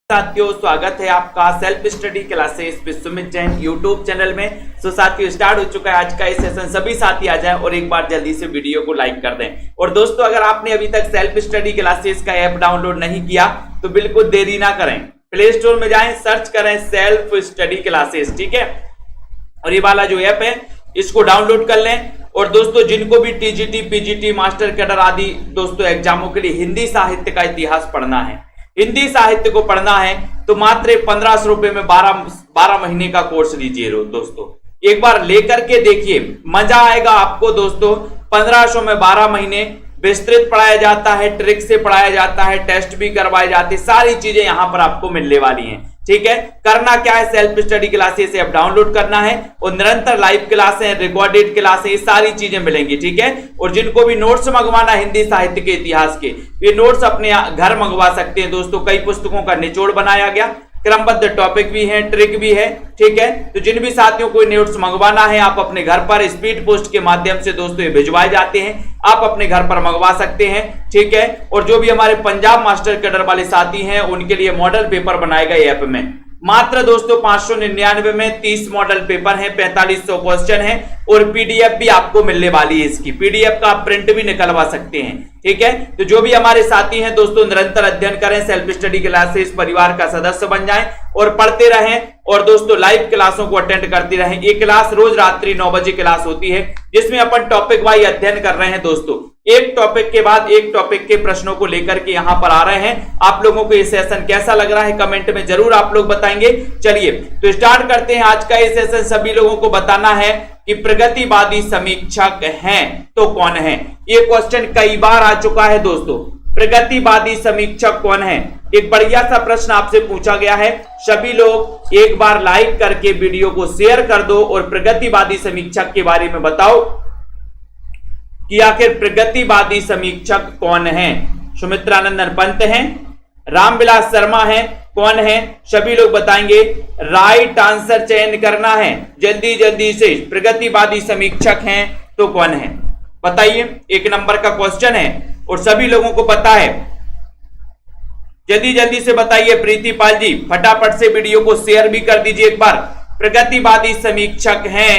साथियों, स्वागत है आपका self study classes with Sumit Jain YouTube channel में। सो साथियों, स्टार्ट हो चुका है आज का ये सेशन। सभी साथी आ जाएं और एक बार जल्दी से वीडियो को लाइक कर दें। और दोस्तों, अगर आपने अभी तक सेल्फ स्टडी क्लासेस का ऐप डाउनलोड नहीं किया तो बिल्कुल देरी ना करें, प्ले स्टोर में जाएं, सर्च करें सेल्फ स्टडी क्लासेस, ठीक है। और ये वाला जो ऐप है इसको डाउनलोड कर लें। और दोस्तों, जिनको भी टीजीटी, पीजीटी, मास्टर कैडर आदि दोस्तों एग्जामों के लिए हिंदी साहित्य का इतिहास पढ़ना है, हिंदी साहित्य को पढ़ना है, तो मात्र 1500 रुपए में 12 महीने का कोर्स लीजिए दोस्तों। एक बार लेकर के देखिए, मजा आएगा आपको दोस्तों। 1500 में 12 महीने विस्तृत पढ़ाया जाता है, ट्रिक से पढ़ाया जाता है, टेस्ट भी करवाए जाते हैं, सारी चीजें यहां पर आपको मिलने वाली हैं, ठीक है। करना क्या है, self study classes app download करना है और निरंतर लाइव क्लासें, रिकॉर्डेड क्लासें, ये सारी चीजें मिलेंगी, ठीक है। और जिनको भी नोट्स मंगवाना हिंदी साहित्य के इतिहास के, ये नोट्स अपने घर मंगवा सकते हैं दोस्तों। कई पुस्तकों का निचोड़ बनाया गया, क्रमबद्ध टॉपिक भी है, ट्रिक भी है, ठीक है। तो जिन भी साथियों को नोट्स मंगवाना है, आप अपने घर पर स्पीड पोस्ट के माध्यम से दोस्तों ये भिजवाए जाते हैं, आप अपने घर पर मंगवा सकते हैं, ठीक है। और जो भी हमारे पंजाब मास्टर कैडर वाले साथी हैं उनके लिए मॉडल पेपर बनाएगा ऐप में। मात्र दोस्तों 599 में 30 मॉडल पेपर हैं, 4500 क्वेश्चन हैं और पीडीएफ भी आपको मिलने वाली है। इसकी पीडीएफ का आप प्रिंट भी निकलवा सकते हैं, ठीक है। तो जो भी हमारे साथी हैं दोस्तों, निरंतर अध्ययन करें, सेल्फ स्टडी क्लासेस परिवार का सदस्य बन जाएं और पढ़ते रहें। और दोस्तों, लाइव क्लासों को अटेंड करते रहें। ये क्लास रोज रात्रि 9 बजे क्लास होती है, जिसमें अपन टॉपिक वाइज अध्ययन कर रहे हैं दोस्तों। एक टॉपिक के बाद एक टॉपिक के प्रश्नों को लेकर के यहां पर आ रहे हैं। आप लोगों को ये सेशन कैसा लग रहा है कमेंट में जरूर आप लोग बताएंगे। चलिए तो स्टार्ट करते हैं आज का ये सेशन। सभी लोगों को बताना है कि प्रगतिवादी समीक्षक हैं तो कौन है। ये क्वेश्चन कई बार आ चुका है दोस्तों, प्रगतिवादी समीक्षक कौन है। एक बढ़िया सा प्रश्न आपसे पूछा गया है। सभी लोग एक बार लाइक करके वीडियो को शेयर कर दो और प्रगतिवादी समीक्षक के बारे में बताओ कि आखिर प्रगतिवादी समीक्षक कौन है। सुमित्रानंदन पंत हैं, रामविलास शर्मा हैं, कौन है, सभी लोग बताएंगे। राइट आंसर चयन करना है जल्दी जल्दी से। प्रगतिवादी समीक्षक हैं तो कौन है बताइए। 1 नंबर का क्वेश्चन है और सभी लोगों को पता है, जल्दी जल्दी से बताइए। प्रीतिपाल जी फटाफट से वीडियो को शेयर भी कर दीजिए एक बार। प्रगतिवादी समीक्षक हैं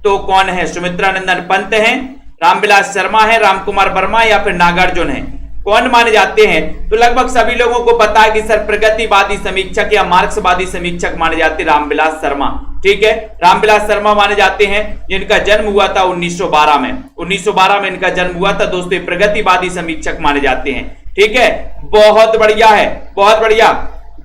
तो कौन है। सुमित्रानंदन पंत हैं, रामविलास शर्मा है, रामकुमार वर्मा या फिर नागार्जुन है, कौन माने जाते हैं। तो लगभग सभी लोगों को पता है कि सर प्रगतिवादी समीक्षक या मार्क्सवादी समीक्षक माने जाते हैं रामविलास शर्मा, ठीक है। रामविलास शर्मा माने जाते हैं जिनका जन्म हुआ था 1912 में। 1912 में इनका जन्म हुआ था दोस्तों। प्रगतिवादी समीक्षक माने जाते हैं, ठीक है। बहुत बढ़िया है, बहुत बढ़िया,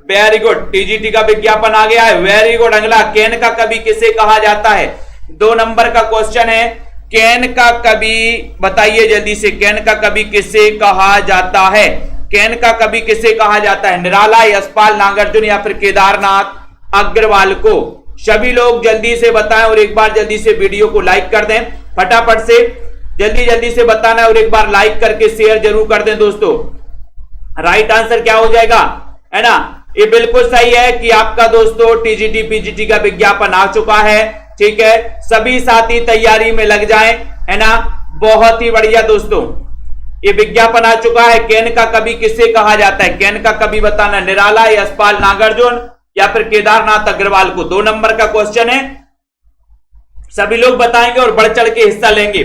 वेरी गुड। टीजीटी का विज्ञापन आ गया है, वेरी गुड। अगला, कैन का कवि किसे कहा जाता है। 2 नंबर का क्वेश्चन है, कैन का कवि बताइए जल्दी से। कैन का कवि किसे कहा जाता है। कैन का कवि किसे कहा जाता है। निराला, यशपाल, नागार्जुन या फिर केदारनाथ अग्रवाल को। सभी लोग जल्दी से बताएं और एक बार जल्दी से वीडियो को लाइक कर दें। फटाफट से जल्दी जल्दी से बताना और एक बार लाइक करके शेयर जरूर कर दें दोस्तों। राइट आंसर क्या हो जाएगा, है ना। ये बिल्कुल सही है कि आपका दोस्तों टीजीटी, पीजीटी का विज्ञापन आ चुका है, ठीक है। सभी साथी तैयारी में लग जाएं, है ना। बहुत ही बढ़िया दोस्तों, ये विज्ञापन आ चुका है। कैन का कवि किसे कहा जाता है। कैन का कवि बताना, निराला, यशपाल, नागार्जुन या फिर केदारनाथ अग्रवाल को। 2 नंबर का क्वेश्चन है, सभी लोग बताएंगे और बढ़ चढ़ के हिस्सा लेंगे।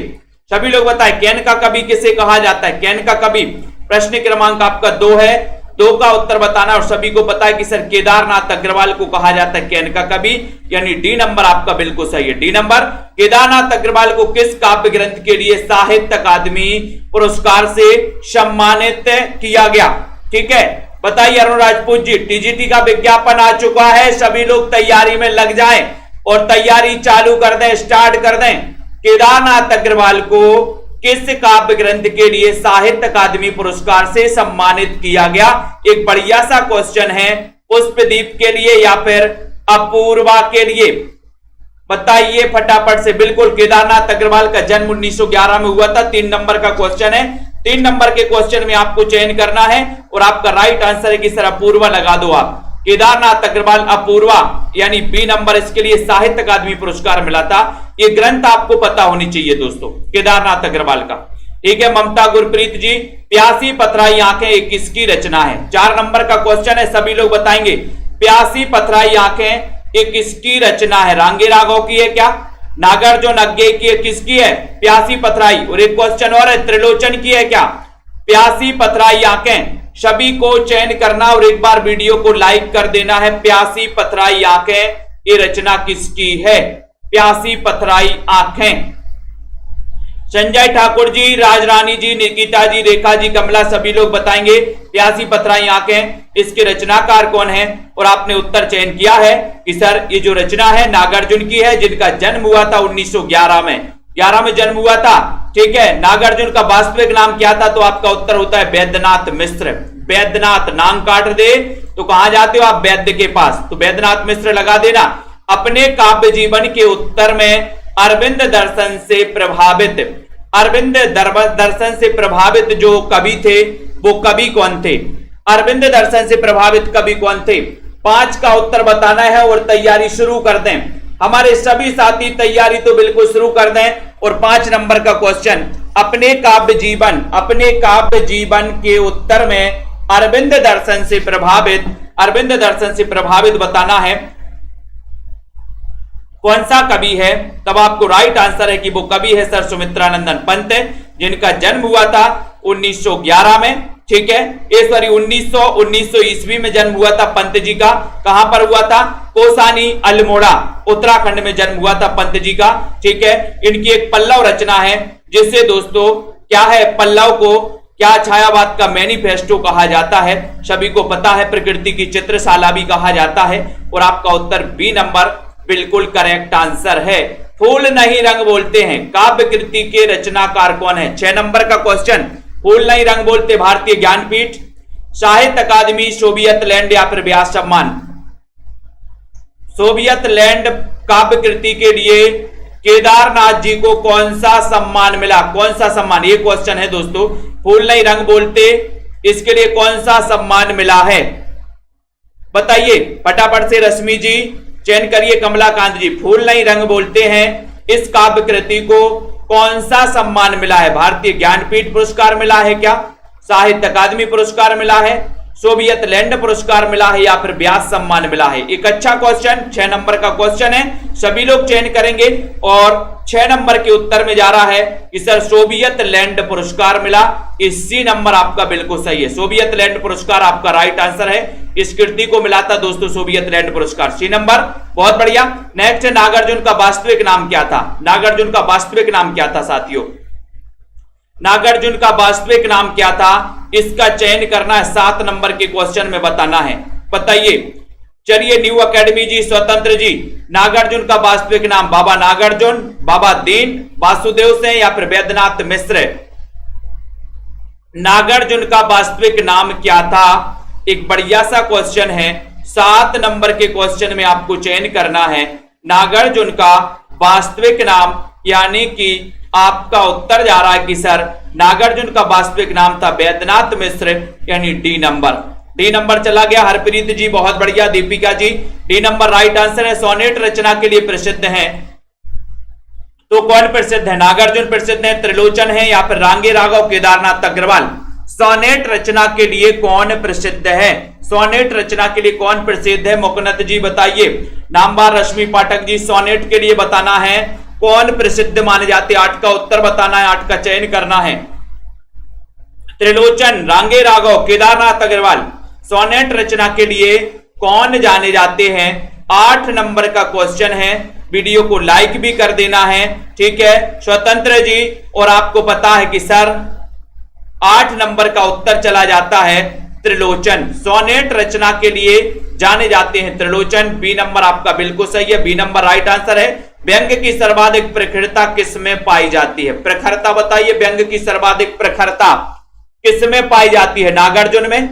सभी लोग बताएं, कैन का कवि किसे कहा जाता है। कैन का कवि, प्रश्न क्रमांक आपका 2 है, 2 का उत्तर बताना। और सभी को पता है कि सर केदारनाथ अग्रवाल को कहा जाता है कैन का कवि, यानी डी नंबर आपका बिल्कुल सही है। डी नंबर, केदारनाथ अग्रवाल को किस काव्य ग्रंथ के लिए साहित्य अकादमी पुरस्कार से सम्मानित किया गया, ठीक है। बताइए अरुण राजपूत जी। टीजीटी का विज्ञापन आ चुका है, सभी लोग तैयारी में लग जाएं और तैयारी चालू कर दें, स्टार्ट कर दें। केदारनाथ अग्रवाल को किस काव्य ग्रंथ के लिए साहित्य अकादमी पुरस्कार से सम्मानित किया गया। एक बढ़िया सा क्वेश्चन है, पुष्पदीप के लिए या फिर अपूर्वा के लिए, बताइए फटाफट से। बिल्कुल, केदारनाथ अग्रवाल का जन्म 1911 में हुआ था। 3 नंबर का क्वेश्चन है। 3 नंबर के क्वेश्चन में आपको चयन करना है और आपका राइट आंसर है कि सर अपूर्वा लगा दो आप। केदारनाथ अग्रवाल अपूर्वा, यानी बी नंबर इसके लिए साहित्य अकादमी पुरस्कार मिला था। ये ग्रंथ आपको पता होनी चाहिए दोस्तों, केदारनाथ अग्रवाल का। ठीक है ममता गुरप्रीत जी, प्यासी पथराई आंखें एक किसकी रचना है? 4 नंबर का क्वेश्चन है, सभी लोग बताएंगे प्यासी पथराई आंखें एक किसकी रचना है? रांगे राघव की है क्या? नागार्जुन अज्ञे की है? किसकी है? प्यासी पथराई। और एक क्वेश्चन और है, त्रिलोचन की है क्या? प्यासी पथराई आंखें। सभी को चयन करना और एक बार वीडियो को लाइक कर देना है। प्यासी पथराई आंखें ये रचना किसकी है? प्यासी पथराई आंखें। संजय ठाकुर जी, राजरानी जी, निकिता जी, रेखा जी, कमला, सभी लोग बताएंगे प्यासी पथराई आंखें इसके रचनाकार कौन है? और आपने उत्तर चयन किया है कि सर ये जो रचना है नागार्जुन की है, जिनका जन्म हुआ था 1911 में। 11 में जन्म हुआ था, ठीक है। नागार्जुन का वास्तविक नाम क्या था? तो आपका उत्तर होता है वैद्यनाथ मिश्र। वैद्यनाथ नाम काट दे तो कहां जाते हो आप? वैद्य के पास, तो वैद्यनाथ मिश्र लगा देना। अपने काव्य जीवन के उत्तर में अरविंद दर्शन से प्रभावित, अरविंद दर्शन से प्रभावित जो कवि थे वो कवि कौन थे? अरविंद दर्शन से प्रभावित कवि कौन थे? 5 का उत्तर बताना है और तैयारी शुरू कर दें। हमारे सभी साथी तैयारी तो बिल्कुल शुरू कर दें। और 5 नंबर का क्वेश्चन, अपने काव्य जीवन के उत्तर में अरविंद दर्शन से प्रभावित बताना है कौन सा कवि है? तब आपको राइट आंसर है कि वो कवि है सर सुमित्रानंदन पंत, जिनका जन्म हुआ था 1911 में, ठीक है। ये सॉरी 1900 ईस्वी में जन्म हुआ था पंत जी का। कहां पर हुआ था? कोसानी अल्मोड़ा, उत्तराखंड में जन्म हुआ था पंत जी का, ठीक है। इनकी एक पल्लव रचना है जिसे दोस्तों क्या है? पल्लव को क्या छायावाद का मैनिफेस्टो कहा जाता है, सभी को पता है। प्रकृति की चित्रशाला भी कहा जाता है। और आपका उत्तर बी नंबर बिल्कुल करेक्ट आंसर है। फूल नहीं रंग बोलते हैं काव्य कृति के रचनाकार कौन है? 6 नंबर का क्वेश्चन, फूल नहीं रंग बोलते भारतीय ज्ञानपीठ, साहित्य अकादमी, सोवियत लैंड या फिर व्यास सम्मान? सोवियत लैंड काव्य कृति के लिए केदारनाथ जी को कौन सा सम्मान मिला? कौन सा सम्मान? ये क्वेश्चन है दोस्तों। फूल नहीं रंग बोलते इसके लिए कौन सा सम्मान मिला है? बताइए फटाफट से। रश्मि जी चयन करिए, कमलाकांत जी, फूल नहीं रंग बोलते हैं इस काव्य कृति को कौन सा सम्मान मिला है? भारतीय ज्ञानपीठ पुरस्कार मिला है क्या? साहित्य अकादमी पुरस्कार मिला है? सोवियत लैंड पुरस्कार मिला है या फिर व्यास सम्मान मिला है? एक अच्छा क्वेश्चन, 6 नंबर का क्वेश्चन है, सभी लोग चयन करेंगे। और 6 नंबर के उत्तर में जा रहा है कि सर सोवियत लैंड पुरस्कार मिला। इसी नंबर आपका बिल्कुल सही है, सोवियत लैंड पुरस्कार आपका राइट आंसर है। इस कृति को मिला था दोस्तों सोवियत लैंड पुरस्कार, सी नंबर, बहुत बढ़िया। नेक्स्ट, नागार्जुन का वास्तविक नाम क्या था? नागार्जुन का वास्तविक नाम क्या था साथियों? नागार्जुन का वास्तविक नाम क्या था? इसका चयन करना है, 7 नंबर के क्वेश्चन में बताना है। बताइए, चलिए न्यू एकेडमी जी, स्वतंत्र जी, नागार्जुन का वास्तविक नाम? बाबा नागार्जुन, बाबा दीन वासुदेव से या फिर वैद्यनाथ मिश्र? नागार्जुन का वास्तविक नाम क्या था? एक बढ़िया सा क्वेश्चन है, 7 नंबर के क्वेश्चन में आपको चयन करना है नागार्जुन का वास्तविक नाम, यानी कि आपका उत्तर जा रहा है कि सर नागार्जुन का वास्तविक नाम था वैद्यनाथ मिश्र, यानी डी नंबर। डी नंबर चला गया। हरप्रीत जी बहुत बढ़िया, Deepika G D number right answer है। सोनेट रचना के लिए प्रसिद्ध है, तो कौन प्रसिद्ध है? नागार्जुन प्रसिद्ध है, त्रिलोचन है या फिर रांगे राघव, केदारनाथ अग्रवाल? सोनेट रचना के लिए कौन प्रसिद्ध है? सोनेट रचना के लिए कौन प्रसिद्ध है? मुकनत जी बताइए। नामवार रश्मि पाठक जी, सोनेट के लिए बताना है कौन प्रसिद्ध माने जाते? 8 का उत्तर बताना है, 8 का चयन करना है। त्रिलोचन, रांगे राघव, केदारनाथ अग्रवाल, सोनेट रचना के लिए कौन जाने जाते हैं? 8 नंबर का क्वेश्चन है। वीडियो को लाइक भी कर देना है, ठीक है स्वतंत्र जी। और आपको पता है कि सर 8 नंबर का उत्तर चला जाता है त्रिलोचन। सोनेट रचना के लिए जाने जाते हैं त्रिलोचन। बी नंबर आपका बिल्कुल सही है, बी नंबर राइट आंसर है। व्यंग की सर्वाधिक प्रखरता किसमें पाई जाती है? प्रखरता बताइए, व्यंग की सर्वाधिक प्रखरता किसमें पाई जाती है? नागार्जुन में,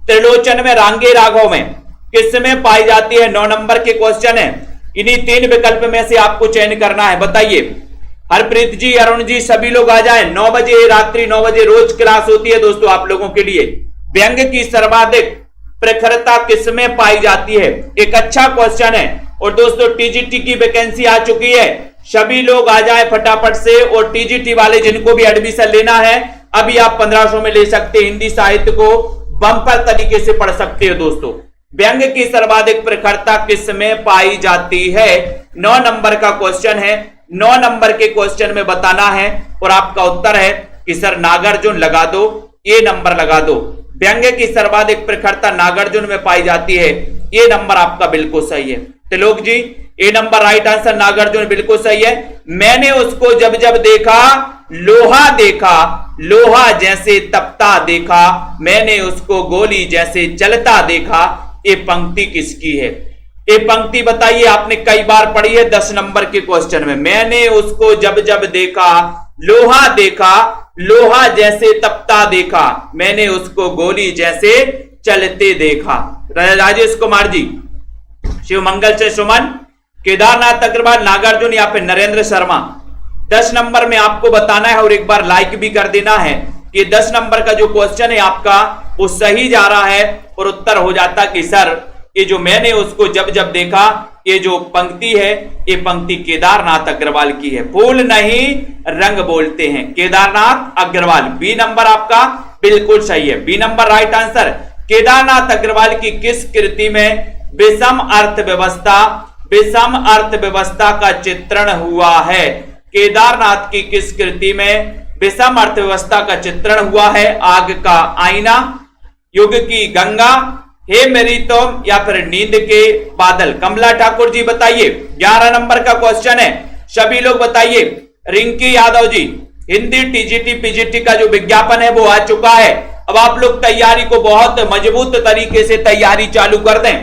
त्रिलोचन में, रांगे राघव में? किसमें पाई जाती है? 9 नंबर के क्वेश्चन है। इन्हीं 3 विकल्प में से आपको चयन करना है। बताइए हरप्रीत जी, अरुण जी, सभी लोग आ जाएं। 9 बजे, रात्रि 9 बजे रोज क्लास होती है दोस्तों आप लोगों के लिए। व्यंग की सर्वाधिक प्रखरता किसमें पाई जाती है? एक अच्छा क्वेश्चन है। और दोस्तों टीजीटी की वैकेंसी आ चुकी है, सभी लोग आ जाए फटाफट से। और टीजीटी वाले जिनको भी एडमिशन लेना है अभी आप 1500 में ले सकते हैं। हिंदी साहित्य को बम्पर तरीके से पढ़ सकते हो दोस्तों। व्यंग की सर्वाधिक प्रखरता किस में पाई जाती है? 9 नंबर का क्वेश्चन है। 9 नंबर के क्वेश्चन में बताना है और आपका उत्तर है कि सर नागार्जुन लगा दो, ए नंबर लगा दो। व्यंग की सर्वाधिक प्रखरता नागार्जुन में पाई जाती है, ये नंबर आपका बिल्कुल सही है। त्रिलोक जी ए नंबर राइट आंसर, नागार्जुन बिल्कुल सही है। मैंने उसको जब जब देखा लोहा देखा, लोहा जैसे तपता देखा, मैंने उसको गोली जैसे चलता देखा। ये पंक्ति किसकी है? ये पंक्ति बताइए, आपने कई बार पढ़ी है 10 नंबर के क्वेश्चन में। मैंने उसको जब जब देखा लोहा देखा, लोहा जैसे तपता देखा, मैंने उसको गोली जैसे चलते देखा। राजेश कुमार जी, शिव मंगल से सुमन, केदारनाथ अग्रवाल, नागार्जुन या फिर नरेंद्र शर्मा। 10 नंबर में आपको बताना है और एक बार लाइक भी कर देना है कि 10 नंबर का जो क्वेश्चन है आपका वो सही जा रहा है और उत्तर हो जाता कि सर ये जो मैंने उसको जब जब देखा, ये जो पंक्ति है ये पंक्ति केदारनाथ अग्रवाल की है। फूल नहीं रंग बोलते हैं, केदारनाथ अग्रवाल। बी नंबर आपका बिल्कुल सही है, B number right answer. Kedarnath Agarwal की किस कृति में विषम अर्थव्यवस्था, विषम अर्थव्यवस्था का चित्रण हुआ है? केदारनाथ की किस कृति में विषम अर्थव्यवस्था का चित्रण हुआ है? आग का आईना, युग की गंगा, हे मेरी तुम या फिर नींद के बादल। कमला ठाकुर जी बताइए, 11 नंबर का क्वेश्चन है, सभी लोग बताइए। रिंकी यादव जी, हिंदी टीजीटी पीजीटी का जो विज्ञापन है वो आ चुका है। अब आप लोग तैयारी को बहुत मजबूत तरीके से तैयारी चालू कर दें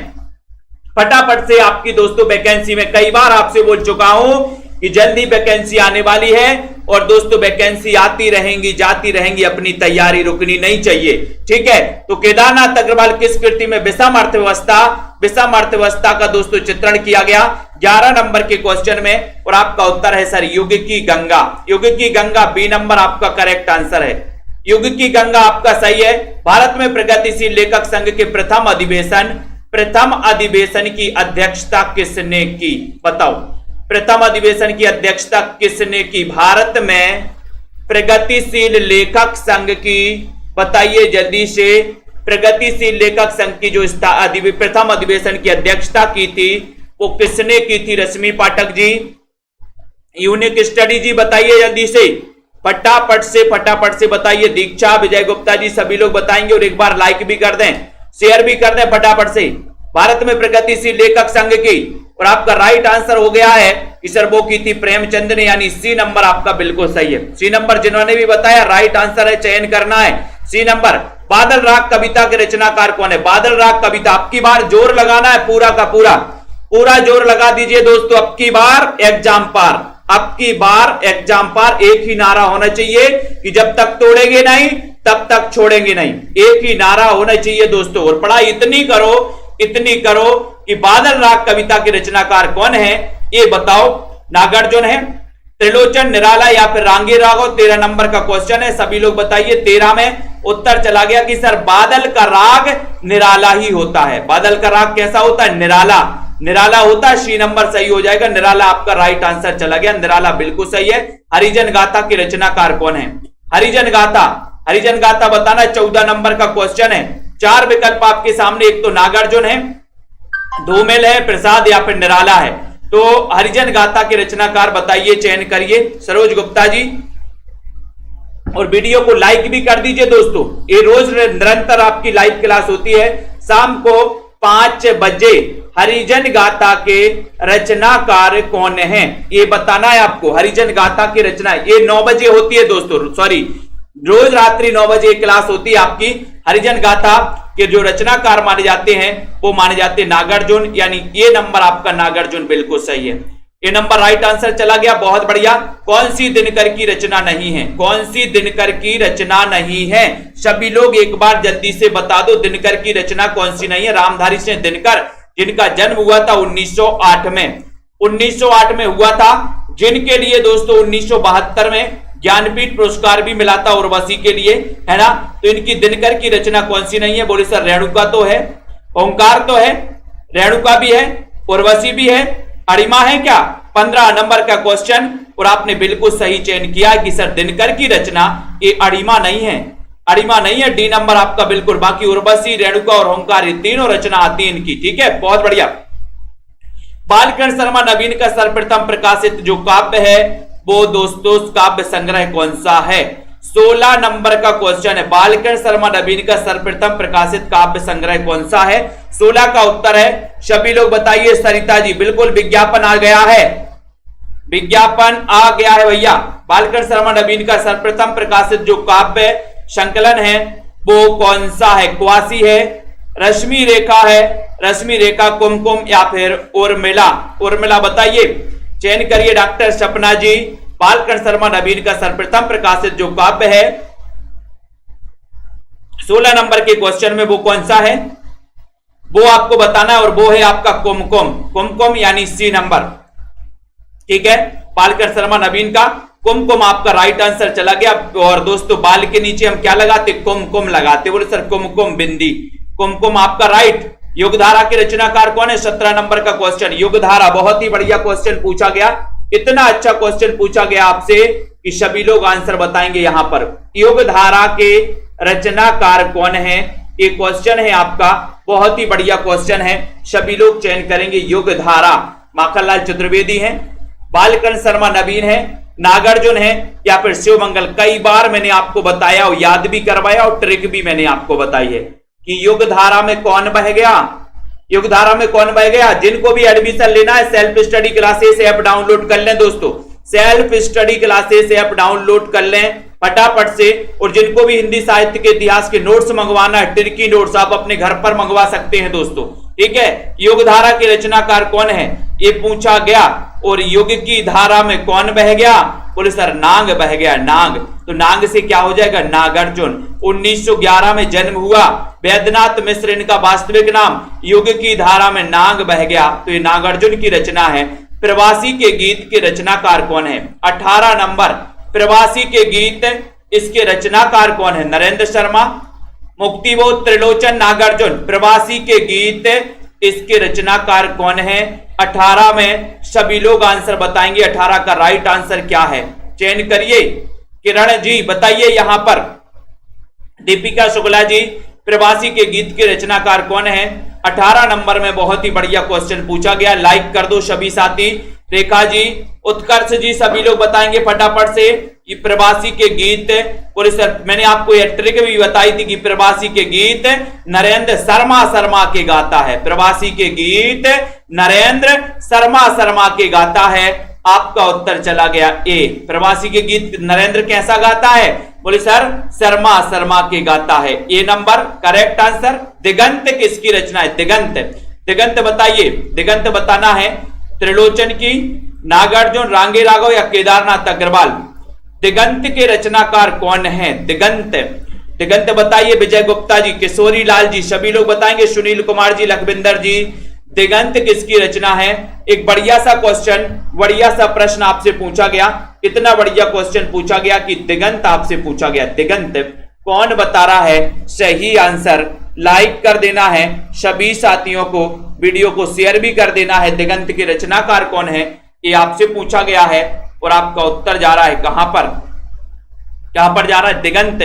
फटाफट से। आपकी दोस्तों वैकेंसी में कई बार आपसे बोल चुका हूं कि जल्दी वैकेंसी आने वाली है और दोस्तों वैकेंसी आती रहेंगी जाती रहेंगी, अपनी तैयारी रुकनी नहीं चाहिए, ठीक है। तो केदारनाथ अग्रवाल किस कृति में विषम अर्थव्यवस्था, विषम अर्थव्यवस्था का दोस्तों चित्रण किया गया 11 नंबर के क्वेश्चन में। और आपका उत्तर है सर युग की गंगा, युग की गंगा, बी नंबर आपका करेक्ट आंसर है। युग की गंगा आपका सही है। भारत में प्रगतिशील लेखक संघ के प्रथम अधिवेशन की अध्यक्षता किसने की? बताओ, प्रथम अधिवेशन की अध्यक्षता किसने की? भारत में प्रगतिशील लेखक संघ की, बताइए जल्दी से। प्रगतिशील लेखक संघ की जो प्रथम अधिवेशन की अध्यक्षता की थी वो किसने की थी? रश्मि पाठक जी, यूनिक स्टडी जी बताइए जल्दी से, फटाफट से बताइए। दीक्षा, विजय गुप्ता जी सभी लोग बताएंगे और एक बार लाइक भी कर दें, शेयर भी कर दें फटाफट से। भारत में प्रगतिशील लेखक संघ की, और आपका राइट आंसर हो गया है कि सर वो की थी प्रेमचंद ने, यानी सी नंबर आपका बिल्कुल सही है। सी नंबर जिन्होंने भी बताया राइट आंसर है, चयन करना है सी नंबर। बादल राग कविता के रचनाकार कौन है? बादल राग कविता, अब की बार जोर लगाना है पूरा का पूरा जोर लगा दीजिए दोस्तों। अब की बार एग्जाम पार, अब की बार एग्जाम पार। एक ही नारा होना चाहिए कि जब तक तोड़ेंगे नहीं तब तक छोड़ेंगे नहीं, एक ही नारा होना चाहिए दोस्तों। और पढ़ाई इतनी करो कि बादल राग कविता के रचनाकार कौन है ये बताओ। नागार्जुन है, त्रिलोचन, निराला या फिर रांगी राघव। 13 नंबर का क्वेश्चन है, सभी लोग बताइए। 13 में उत्तर चला गया कि सर बादल का राग निराला ही होता है। बादल का राग कैसा होता है? निराला होता है। सी नंबर सही हो जाएगा, निराला आपका राइट आंसर चला गया, निराला बिल्कुल सही है। हरिजन गाथा के रचनाकार कौन है? हरिजन गाथा बताना। 14 नंबर का क्वेश्चन है, 4 विकल्प आपके सामने, एक तो नागार्जुन है, धूमिल है, प्रसाद या फिर निराला है। तो हरिजन गाथा के रचनाकार बताइए, चयन करिए सरोज गुप्ता जी। और वीडियो को लाइक भी कर दीजिए दोस्तों। ये रोज निरंतर आपकी लाइव क्लास होती है शाम को 5 बजे। हरिजन गाथा के रचनाकार कौन है ये बताना है आपको। हरिजन गाथा की रचना ये 9 बजे होती है दोस्तों, सॉरी रोज रात्रि 9 बजे क्लास होती है आपकी। हरिजन गाथा के जो रचनाकार माने जाते हैं वो माने जाते हैं नागार्जुन, यानी ये नंबर आपका नागार्जुन बिल्कुल सही है। ये नंबर राइट आंसर चला गया, बहुत बढ़िया। कौन सी दिनकर की रचना नहीं है? कौन सी दिनकर की रचना नहीं है? सभी लोग एक बार जल्दी से बता दो, दिनकर की रचना कौन सी नहीं है? रामधारी सिंह दिनकर, जिनका जन्म हुआ था 1908 में, 1908 में हुआ था, जिनके लिए दोस्तों 1972 में ज्ञानपीठ पुरस्कार भी मिला था उर्वशी के लिए, है ना। तो इनकी दिनकर की रचना कौन सी नहीं है? बोले सर रेणुका तो है, ओंकार तो है, रेणुका भी है, उर्वशी भी है, अरिमा है क्या? 15 नंबर का क्वेश्चन, और आपने बिल्कुल सही चयन किया कि सर दिनकर की रचना ये अरिमा नहीं है, अरिमा नहीं है। डी नंबर आपका बिल्कुल। बाकी उर्वशी, रेणुका और ओंकार ये तीनों रचना आती है इनकी, ठीक है, बहुत बढ़िया। बालकृष्ण शर्मा नवीन का सर्वप्रथम प्रकाशित जो काव्य है वो दोस्तों काव्य संग्रह कौन सा है? 16 नंबर का क्वेश्चन है, बालकृष्ण शर्मा नवीन का सर्वप्रथम प्रकाशित काव्य संग्रह कौन सा है? 16 का उत्तर है, सभी लोग बताइए। सरिता जी बिल्कुल, विज्ञापन आ गया है, विज्ञापन आ गया है भैया। बालकृष्ण शर्मा नवीन का सर्वप्रथम प्रकाशित जो काव्य संकलन है वो कौन सा है? क्वासी है, रश्मि रेखा है, रश्मि रेखा, कुमकुम या फिर उर्मिला? उर्मिला बताइए, चयन करिए डॉक्टर सपना जी। बालकृष्ण शर्मा नवीन का सर्वप्रथम प्रकाशित जो काव्य है 16 नंबर के क्वेश्चन में वो कौन सा है वो आपको बताना है, और वो है आपका कुमकुम। कुमकुम यानी सी नंबर, ठीक है। बालकृष्ण शर्मा नवीन का कुमकुम आपका राइट आंसर चला गया। और दोस्तों बाल के नीचे हम क्या लगाते? कुमकुम लगाते। बोले सर कुमकुम बिंदी, कुमकुम आपका राइट। युगधारा के रचनाकार कौन है? 17 नंबर का क्वेश्चन, युगधारा। बहुत ही बढ़िया क्वेश्चन पूछा गया, इतना अच्छा क्वेश्चन पूछा गया आपसे कि सभी लोग आंसर बताएंगे यहां पर। युगधारा के रचनाकार कौन है? ये क्वेश्चन है आपका, बहुत ही बढ़िया क्वेश्चन है, सभी लोग चयन करेंगे। युगधारा माखनलाल चतुर्वेदी है, बालकृष्ण शर्मा नवीन है, नागार्जुन है या फिर शिवमंगल? कई बार मैंने आपको बताया और याद भी करवाया और ट्रिक भी मैंने आपको बताई है कि युगधारा में कौन बह गया, युगधारा में कौन बह गया। जिनको भी एडमिशन लेना है self study classes app download कर लें दोस्तों, self study classes app download कर लें फटाफट से। और जिनको भी हिंदी साहित्य के इतिहास के नोट्स मंगवाना है, ट्रिकी नोट्स, आप अपने घर पर मंगवा सकते हैं दोस्तों, ठीक है। युगधारा के रचनाकार कौन है ये पूछा गया। और युग की धारा में कौन बह गया? बोले सर नाग बह गया, नाग। तो नाग से क्या हो जाएगा? नागार्जुन। 1911 में जन्म हुआ, वैद्यनाथ मिश्र इनका वास्तविक नाम। युग की धारा में नाग बह गया, तो ये नागार्जुन की रचना है। प्रवासी के गीत के रचनाकार कौन है? 18 नंबर, प्रवासी के गीत इसके रचनाकार कौन है? नरेंद्र शर्मा, मुक्तिबोध, त्रिलोचन, नागार्जुन। प्रवासी के गीत इसके रचनाकार कौन है? 18 में सभी लोग आंसर बताएंगे। 18 का राइट आंसर क्या है? चयन करिए। किरण जी बताइए यहां पर, दीपिका शुक्ला जी, प्रवासी के गीत के रचनाकार कौन है? 18 नंबर में बहुत ही बढ़िया क्वेश्चन पूछा गया, लाइक कर दो सभी साथी। रेखा जी, उत्कर्ष जी, सभी लोग बताएंगे फटाफट से ये प्रवासी के गीत। और सर मैंने आपको यह ट्रिक भी बताई थी कि प्रवासी के गीत नरेंद्र शर्मा के गाता है। प्रवासी के गीत नरेंद्र शर्मा के गाता है। आपका उत्तर चला गया ए, प्रवासी के गीत नरेंद्र कैसा गाता है? बोले सर शर्मा के गाता है। ए नंबर करेक्ट आंसर। दिगंत किसकी रचना है? दिगंत। दिगंत बताइए, दिगंत बताना है। त्रिलोचन की, नागार्जुन, रांगे राघव या केदारनाथ अग्रवाल? दिगंत के रचनाकार कौन है? दिगंत। दिगंत बताइए। विजय गुप्ता जी, किशोरी लाल जी, सभी लोग बताएंगे। सुनील कुमार जी, लखविंदर जी, दिगंत किसकी रचना है? एक बढ़िया सा क्वेश्चन, बढ़िया सा प्रश्न आपसे पूछा गया, इतना बढ़िया क्वेश्चन पूछा गया कि दिगंत आपसे पूछा गया। दिगंत कौन बता रहा है? सही आंसर लाइक कर देना है सभी साथियों को, वीडियो को शेयर भी कर देना है। दिगंत के रचनाकार कौन है ये आपसे पूछा गया है, और आपका उत्तर जा रहा है कहां पर? कहां पर जा रहा है? दिगंत।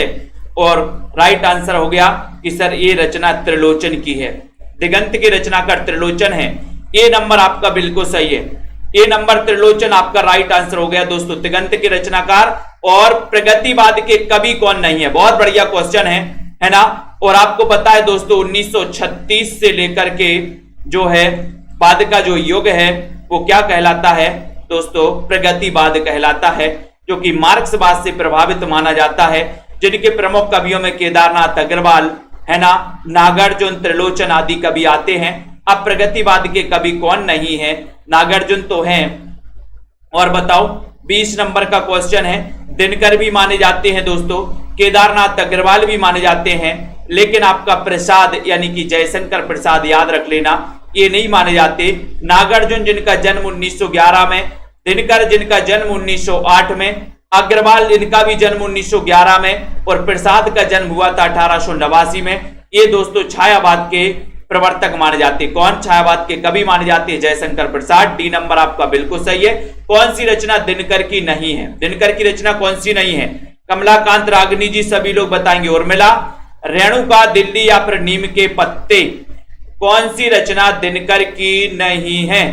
और राइट आंसर हो गया कि सर ये रचना त्रिलोचन की है। दिगंत की रचनाकार त्रिलोचन है। ए नंबर आपका बिल्कुल सही है। ए नंबर त्रिलोचन आपका राइट आंसर हो गया दोस्तों। दिगंत के रचनाकार और प्रगतिवाद के कवि कौन नहीं है? बहुत बढ़िया क्वेश्चन है ना। और आपको पता है दोस्तों 1936 से लेकर के जो है बाद का जो युग है वो क्या कहलाता है दोस्तों? प्रगतिवाद कहलाता है, जो कि मार्क्सवाद से प्रभावित माना जाता है। जिनके प्रमुख कवियों में केदारनाथ अग्रवाल है ना, नागार्जुन, त्रिलोचन आदि कवि आते हैं। अब प्रगतिवाद के कवि कौन नहीं है? नागार्जुन तो हैं। और बताओ 20 नंबर का क्वेश्चन है। दिनकर भी माने जाते हैं दोस्तों, केदारनाथ अग्रवाल भी माने जाते हैं, लेकिन आपका प्रसाद यानी कि जयशंकर प्रसाद याद रख लेना, ये नहीं माने जाते। नागार्जुन जिनका जन्म 1911 में, दिनकर जिनका जन्म 1908 में, अग्रवाल इनका भी जन्म 1911 में, और प्रसाद का जन्म हुआ था 1889 में। ये दोस्तों छायावाद के प्रवर्तक माने जाते हैं। कौन छायावाद के कवि माने जाते हैं? जयशंकर प्रसाद। डी नंबर आपका बिल्कुल सही है। कौन सी रचना दिनकर की नहीं है? दिनकर की रचना कौन सी नहीं है? कमलाकांत रागनी जी सभी लोग बताएंगे। उर्मिला, रेणुका, दिल्ली या फिर नीम के पत्ते? कौन सी रचना दिनकर की नहीं है?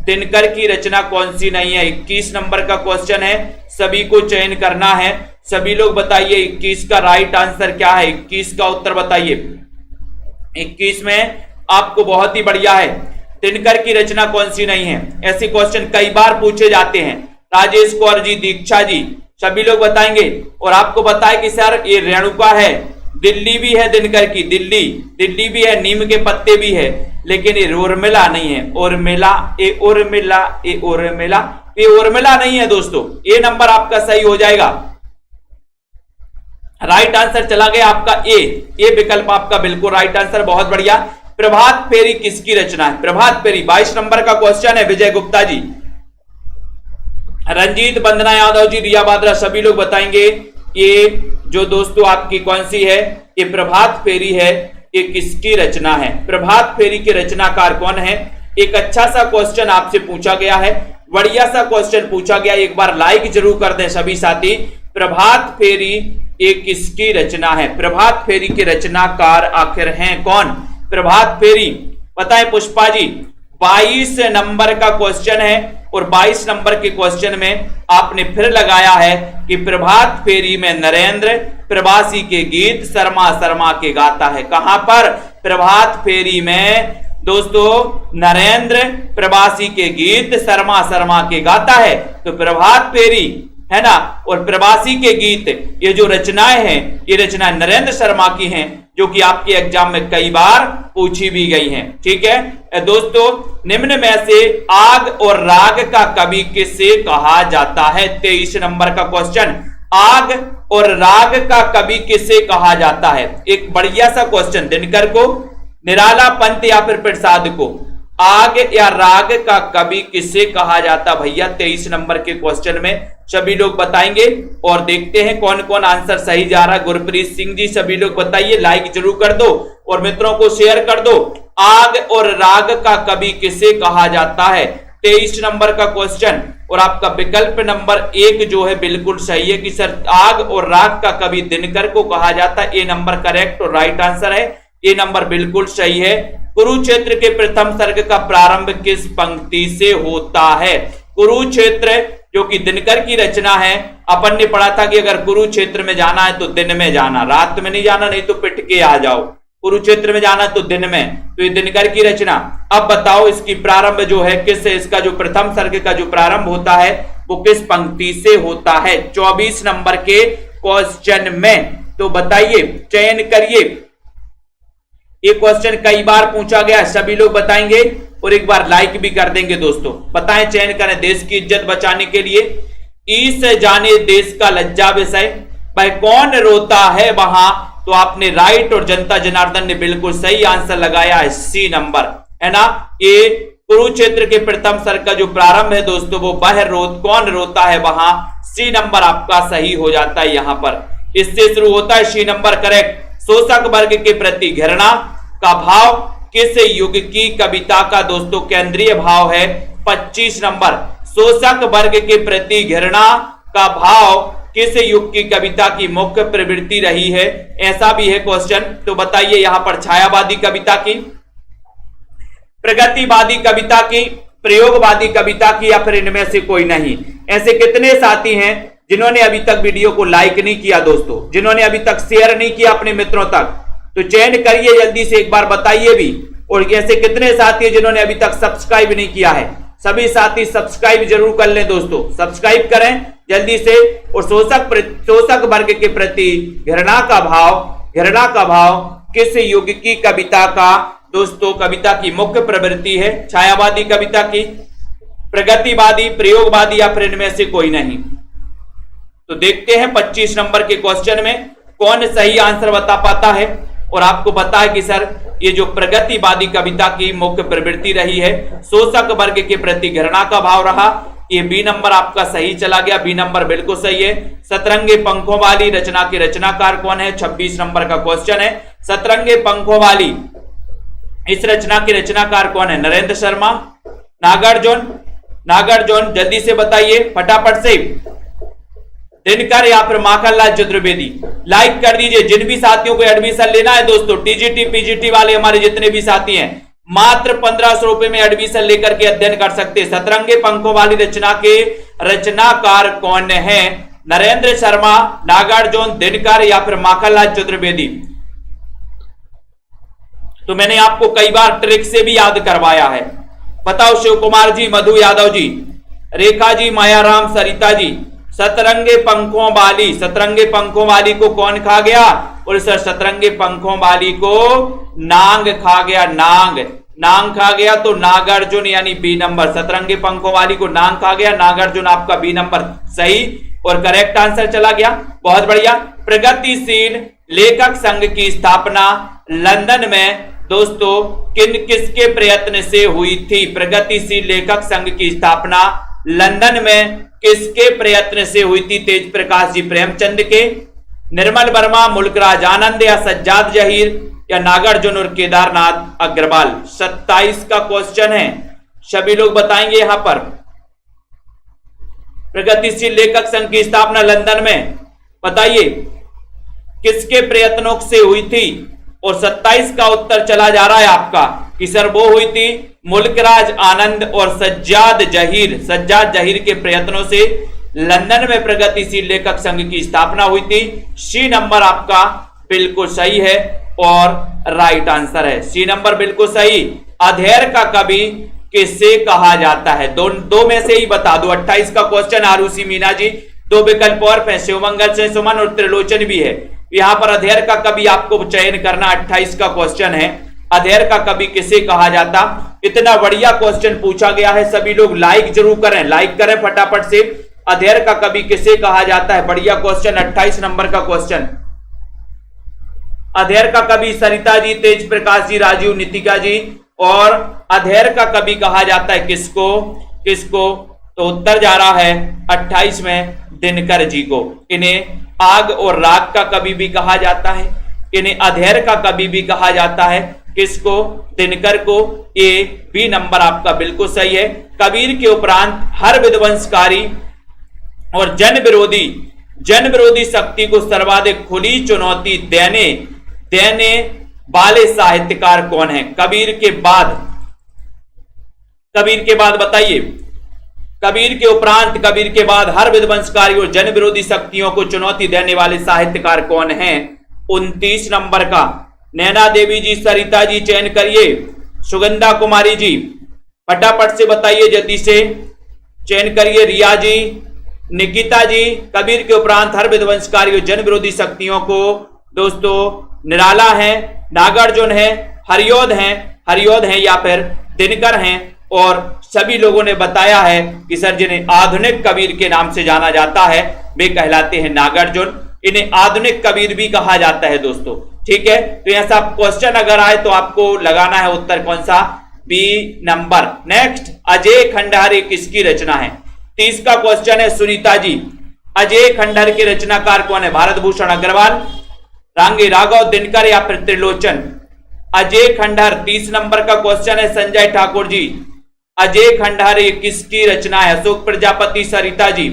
दिनकर की रचना कौन सी नहीं है? 21 नंबर का क्वेश्चन है, सभी को चयन करना है। सभी लोग बताइए 21 का राइट आंसर क्या है? 21 का उत्तर बताइए। 21 में आपको बहुत ही बढ़िया है, दिनकर की रचना कौन सी नहीं है? ऐसे क्वेश्चन कई बार पूछे जाते हैं। राजेश कौर जी, दीक्षा जी, सभी लोग बताएंगे। और आपको बताए कि सर ये रेणुका है, दिल्ली भी है दिनकर की, दिल्ली भी है, नीम के पत्ते भी है, लेकिन ये उर्मिला नहीं है। उर्मिला, ये उर्मिला, ये उर्मिला, ये उर्मिला नहीं है दोस्तों। ये नंबर आपका सही हो जाएगा। राइट आंसर चला गया आपका ए विकल्प आपका बिल्कुल राइट आंसर। बहुत बढ़िया। प्रभात फेरी किसकी रचना है? प्रभात फेरी 22 नंबर का क्वेश्चन है, विजय गुप्ता जी। रंजीत, वंदना यादव जी, रिया बाद्रा, सभी लोग बताएंगे ये जो दोस्तों आपकी कौन सी है? ये प्रभात फेरी है, ये किसकी रचना है? प्रभात फेरी के रचनाकार कौन है? एक अच्छा सा क्वेश्चन आपसे पूछा गया है, बढ़िया सा क्वेश्चन पूछा गया। एक बार लाइक जरूर कर दें सभी साथी। प्रभात फेरी ये किसकी रचना है? प्रभात फेरी के रचनाकार आखिर हैं कौन? प्रभात फेरी बताएं पुष्पा जी। 22 नंबर का क्वेश्चन है और 22 नंबर के क्वेश्चन में आपने फिर लगाया है कि प्रभात फेरी में नरेंद्र प्रवासी के गीत शर्मा के गाता है। कहां पर? प्रभात फेरी में दोस्तों नरेंद्र प्रवासी के गीत शर्मा के गाता है। तो प्रभात फेरी है ना, और प्रवासी के गीत, ये जो रचनाएं हैं, ये रचनाएं नरेंद्र शर्मा की हैं, जो कि आपके एग्जाम में कई बार पूछी भी गई हैं। ठीक है दोस्तों, निम्न में से आग और राग का कवि किसे कहा जाता है? 23 नंबर का क्वेश्चन, आग और राग का कवि किसे कहा जाता है? एक बढ़िया सा क्वेश्चन। दिनकर को, निराला, पंत या फिर प्रसाद को? आग या राग का कवि किसे कहा जाता भैया? 23 नंबर के क्वेश्चन में सभी लोग बताएंगे और देखते हैं कौन कौन आंसर सही जा रहा है। गुरप्रीत सिंह जी, सभी लोग बताइए, लाइक जरूर कर दो और मित्रों को शेयर कर दो। आग और राग का कवि किसे कहा जाता है? 23 नंबर का क्वेश्चन। और आपका विकल्प नंबर 1 जो है बिल्कुल सही है कि सर आग और राग का कवि दिनकर को कहा जाता है। ए नंबर करेक्ट और राइट आंसर है। ये नंबर बिल्कुल सही है। कुरुक्षेत्र के प्रथम सर्ग का प्रारंभ किस पंक्ति से होता है? कुरुक्षेत्र जो कि दिनकर की रचना है। अपन ने पढ़ा था कि अगर कुरुक्षेत्र में जाना है तो दिन में जाना, रात में नहीं जाना, नहीं तो पिट के आ जाओ। कुरुक्षेत्र में जाना तो दिन में, तो ये दिनकर की रचना। अब बताओ इसकी प्रारंभ जो है किस, इसका जो प्रथम सर्ग का जो प्रारंभ होता है वो किस पंक्ति से होता है? 24 नंबर के क्वेश्चन में। तो बताइए, चयन करिए। ये क्वेश्चन कई बार पूछा गया, सभी लोग बताएंगे और एक बार लाइक भी कर देंगे दोस्तों। बताएं, चयन करें। देश की इज्जत बचाने के लिए ईस जाने देश का लज्जा विषय, भाई कौन रोता है वहां? तो आपने राइट और जनता जनार्दन ने बिल्कुल सही आंसर लगाया है, सी नंबर, है ना। ये कुरुक्षेत्र के प्रथम सर्ग का जो प्रारंभ है दोस्तों वो कौन रोता है वहां, सी नंबर आपका सही हो जाता है यहां पर। इससे शुरू होता है, सी नंबर करेक्ट। शोषक वर्ग के प्रति घृणा का भाव किस युग की कविता का दोस्तों केंद्रीय भाव है? 25 नंबर। शोषक वर्ग के प्रति घृणा का भाव किस युग की कविता की मुख्य प्रवृत्ति रही है? ऐसा भी है क्वेश्चन। तो बताइए यहां पर छायावादी कविता की, प्रगतिवादी कविता की, प्रयोगवादी कविता की, या फिर इनमें से कोई नहीं? ऐसे कितने साथी हैं जिन्होंने अभी तक वीडियो को लाइक नहीं किया दोस्तों, जिन्होंने अभी तक शेयर नहीं किया अपने मित्रों तक? तो चयन करिए जल्दी से, एक बार बताइए भी। और ऐसे कितने साथी हैं जिन्होंने अभी तक सब्सक्राइब नहीं किया है? सभी साथी सब्सक्राइब जरूर कर लें दोस्तों, सब्सक्राइब करें जल्दी से। और शोषक वर्ग के प्रति घृणा का भाव किस युग की कविता का दोस्तों कविता की मुख्य प्रवृत्ति है? छायावादी कविता की, प्रगतिवादी, प्रयोगवादी, या फिर इनमें से कोई नहीं? तो देखते हैं 25 नंबर के क्वेश्चन में कौन सही आंसर बता पाता है। और आपको पता है कि सर ये जो प्रगतिवादी कविता की मुख्य प्रवृत्ति रही है, शोषक वर्ग के प्रति घृणा का भाव रहा, ये बी नंबर आपका सही चला गया। बी नंबर बिल्कुल सही है। सतरंगे पंखों वाली रचना के रचनाकार कौन है? 26 नंबर का क्वेश्चन है। सतरंगे पंखों वाली इस रचना के रचनाकार कौन है? नरेंद्र शर्मा, नागार्जुन, जल्दी से बताइए फटाफट से। दिनकर या फिर माखनलाल चतुर्वेदी। लाइक कर दीजिए। जिन भी साथियों को एडमिशन लेना है दोस्तों, टीजीटी पीजीटी वाले हमारे जितने भी साथी हैं, मात्र 1500 रुपए में एडमिशन लेकर के अध्ययन कर सकते हैं। सतरंगे पंखों वाली रचना के रचनाकार कौन है? नरेंद्र शर्मा, नागार्जुन, दिनकर या फिर माखनलाल चतुर्वेदी। तो मैंने आपको कई बार ट्रिक से भी याद करवाया है। बताओ शिव कुमार जी, मधु यादव जी, रेखा जी, मायाराम, सरिता जी। सतरंगे पंखों वाली को कौन खा गया? और सर सतरंगे पंखों वाली को नांग खा गया। नांग खा गया तो नागार्जुन यानी बी नंबर। सतरंगे पंखों वाली को नांग खा गया, नागार्जुन आपका बी नंबर सही और करेक्ट आंसर चला गया। बहुत बढ़िया। प्रगतिशील लेखक संघ की स्थापना लंदन में दोस्तों किसके प्रयत्न से हुई थी? प्रगतिशील लेखक संघ की स्थापना लंदन में किसके प्रयत्न से हुई थी? तेज प्रकाश जी प्रेमचंद के, निर्मल वर्मा, मुल्कराज आनंद या सज्जाद जहीर या नागार्जुन और केदारनाथ अग्रवाल। 27 का क्वेश्चन है, सभी लोग बताएंगे यहां पर। प्रगतिशील लेखक संघ की स्थापना लंदन में बताइए किसके प्रयत्नों से हुई थी? और 27 का उत्तर चला जा रहा है आपका कि सर वो हुई थी मुल्कराज आनंद और सज्जाद जहीर के प्रयत्नों से लंदन में प्रगतिशील लेखक संघ की स्थापना हुई थी। सी नंबर आपका बिल्कुल सही है और राइट आंसर है। सी नंबर बिल्कुल सही। अधेर का कवि किसे कहा जाता है? दो में से ही बता दो। 28 का क्वेश्चन आरुषि मीना जी, 2 विकल्प और हैं, शिवमंगल से सुमन और त्रिलोचन भी है। यहां पर अधेर का कवि आपको चयन करना। 28 का क्वेश्चन है, अधेर का कवि किसे कहा जाता? इतना बढ़िया क्वेश्चन पूछा गया है, सभी लोग लाइक जरूर करें, लाइक करें फटाफट से। अधेर का कवि किसे कहा जाता है? बढ़िया क्वेश्चन, 28 नंबर का क्वेश्चन। अधेर का कवि सरिता जी, तेज प्रकाश जी, राजीव, नितिका जी। और अधेर का कवि कहा जाता है किसको? तो उत्तर जा रहा है 28 में दिनकर जी को। इन्हें आग और राग का कवि भी कहा जाता है, इन्हें अधेर का कवि भी कहा जाता है। किसको? दिनकर को। ए बी नंबर आपका बिल्कुल सही है। कबीर के उपरांत हर विध्वंसकारी और जन विरोधी शक्ति को सर्वाधिक खुली चुनौती देने वाले साहित्यकार कौन है? कबीर के बाद बताइए। कबीर के उपरांत, कबीर के बाद हर विध्वंसकारी और जन विरोधी शक्तियों को चुनौती देने वाले साहित्यकार कौन हैं? 29 नंबर का नैना देवी जी, सरिता जी चयन करिए। सुगंधा कुमारी जी फटाफट से बताइए, जल्दी से चयन करिए। रिया जी, निकिता जी। कबीर के उपरांत हर विध्वंसकारी और जन विरोधी शक्तियों को दोस्तों निराला है, नागार्जुन है, हरियोध है या फिर दिनकर हैं। और सभी लोगों ने बताया है कि सर जिन्हें आधुनिक कबीर के नाम से जाना जाता है वे कहलाते हैं नागार्जुन। इन्हें आधुनिक कबीर भी कहा जाता है दोस्तों। ठीक है, तो ऐसा क्वेश्चन अगर आए तो आपको लगाना है उत्तर कौन सा? B number. नेक्स्ट, अजय खंडहर किसकी रचना है? 30 का क्वेश्चन है सुनीता जी। अजय खंडहर के रचनाकार कौन है? भारत भूषण अग्रवाल, रांगी राघव, दिनकर या फिर त्रिलोचन। अजय खंडहर 30 नंबर का क्वेश्चन है संजय ठाकुर जी। अजय खंडहर किसकी रचना है? अशोक प्रजापति, सरिता जी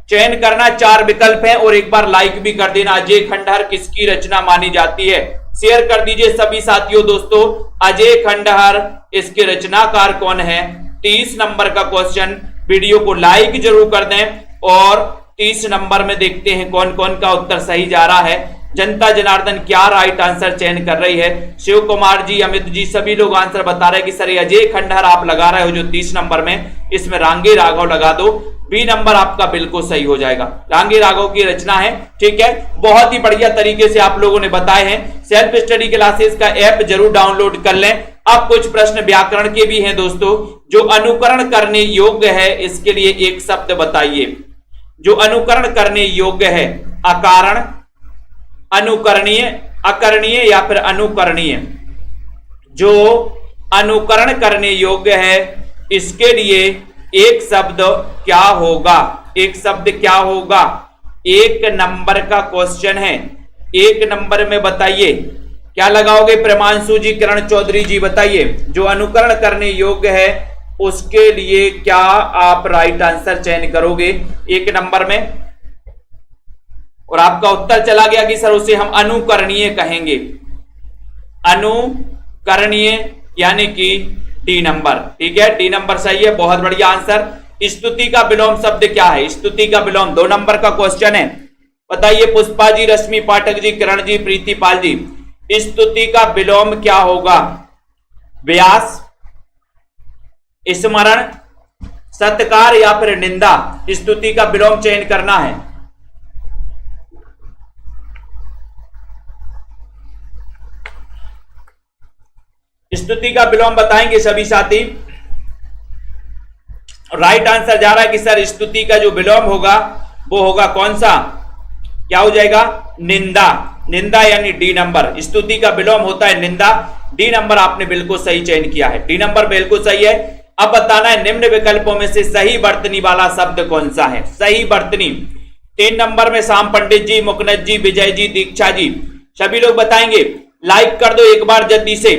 चयन करना। 4 विकल्प हैं और एक बार लाइक भी कर देना। अजय खंडहर किसकी रचना मानी जाती है? शेयर कर दीजिए सभी साथियों दोस्तों। अजय खंडहर इसके रचनाकार कौन है? 30 नंबर का क्वेश्चन। वीडियो को लाइक जरूर कर दें और 30 नंबर में देखते हैं कौन कौन का उत्तर सही जा रहा है। जनता जनार्दन क्या राइट आंसर चयन कर रही है? शिव कुमार जी, अमित जी, सभी लोग आंसर बता रहे हैं कि सर अजय खंडहर आप लगा रहे हो जो 30 नंबर में, इसमें रांगे राघव लगा दो। बी नंबर आपका बिल्कुल सही हो जाएगा। रांगे राघव की रचना है। ठीक है, बहुत ही बढ़िया तरीके से आप लोगों ने बताए हैं। सेल्फ स्टडी क्लासेस का ऐप जरूर डाउनलोड कर लें। अब कुछ प्रश्न व्याकरण के भी हैं दोस्तों जो अनुकरण करने योग्य है। इसके लिए एक शब्द बताइए जो अनुकरण करने योग्य है। अकारण, अनुकरणीय, अकरणीय या फिर अनुकरणीय। जो अनुकरण करने योग्य है इसके लिए एक शब्द क्या होगा? एक शब्द क्या होगा? 1 नंबर का क्वेश्चन है। 1 नंबर में बताइए क्या लगाओगे प्रेमांशु जी, किरण चौधरी जी बताइए। जो अनुकरण करने योग्य है उसके लिए क्या आप राइट आंसर चयन करोगे 1 नंबर में? और आपका उत्तर चला गया कि सर उसे हम अनुकरणीय कहेंगे। अनुकरणीय यानी कि डी नंबर। ठीक है, डी नंबर सही है, बहुत बढ़िया आंसर। स्तुति का विलोम शब्द क्या है? स्तुति का विलोम 2 नंबर का क्वेश्चन है, बताइए पुष्पा जी, रश्मि पाठक जी, किरण जी, प्रीति पाल जी। स्तुति का विलोम क्या होगा? व्यास, स्मरण, सत्कार या फिर निंदा? स्तुति का विलोम चयन करना है। स्तुति का विलोम बताएंगे सभी साथी। राइट आंसर जा रहा है कि सर स्तुति का जो विलोम होगा वो होगा कौन सा? क्या हो जाएगा? निंदा। निंदा यानी डी नंबर। स्तुति का विलोम होता है निंदा। डी नंबर आपने बिल्कुल सही चयन किया है, डी नंबर बिल्कुल सही है। अब बताना है निम्न विकल्पों में से सही वर्तनी वाला शब्द कौन सा है? सही वर्तनी 3 नंबर में श्याम पंडित जी, मुकनद जी, विजय जी, दीक्षा जी, सभी लोग बताएंगे। लाइक कर दो एक बार जल्दी से।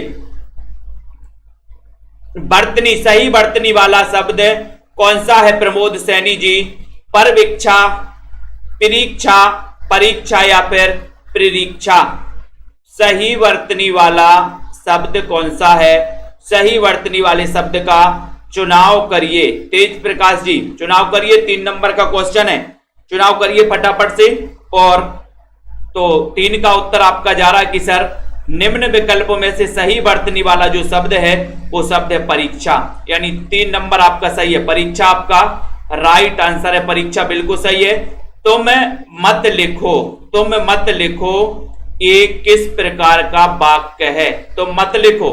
वर्तनी, सही वर्तनी वाला शब्द कौन सा है? प्रमोद सैनी जी, परवीक्षा, परीक्षा, परीक्षा या फिर परीक्षा? सही वर्तनी वाला शब्द कौन सा है? सही वर्तनी वाले शब्द का चुनाव करिए। तेज प्रकाश जी चुनाव करिए, 3 नंबर का क्वेश्चन है, चुनाव करिए फटाफट से। और तो 3 का उत्तर आपका जा रहा है कि सर निम्न विकल्पों में से सही वर्तनी वाला जो शब्द है वो शब्द है परीक्षा, यानी 3 नंबर आपका सही है। परीक्षा आपका राइट आंसर है, परीक्षा बिल्कुल सही है। तुम मत लिखो, तुम मत लिखो ये किस प्रकार का वाक्य है? तुम मत लिखो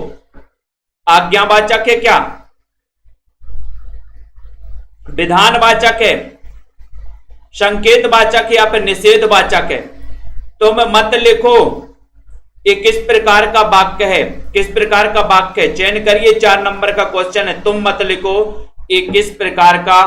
आज्ञावाचक है क्या? विधानवाचक है, संकेतवाचक है या फिर निषेधवाचक है? तुम मत लिखो ये किस प्रकार का वाक्य है? किस प्रकार का वाक्य है? चयन करिए, 4 नंबर का क्वेश्चन है। तुम मत लिखो ये किस प्रकार का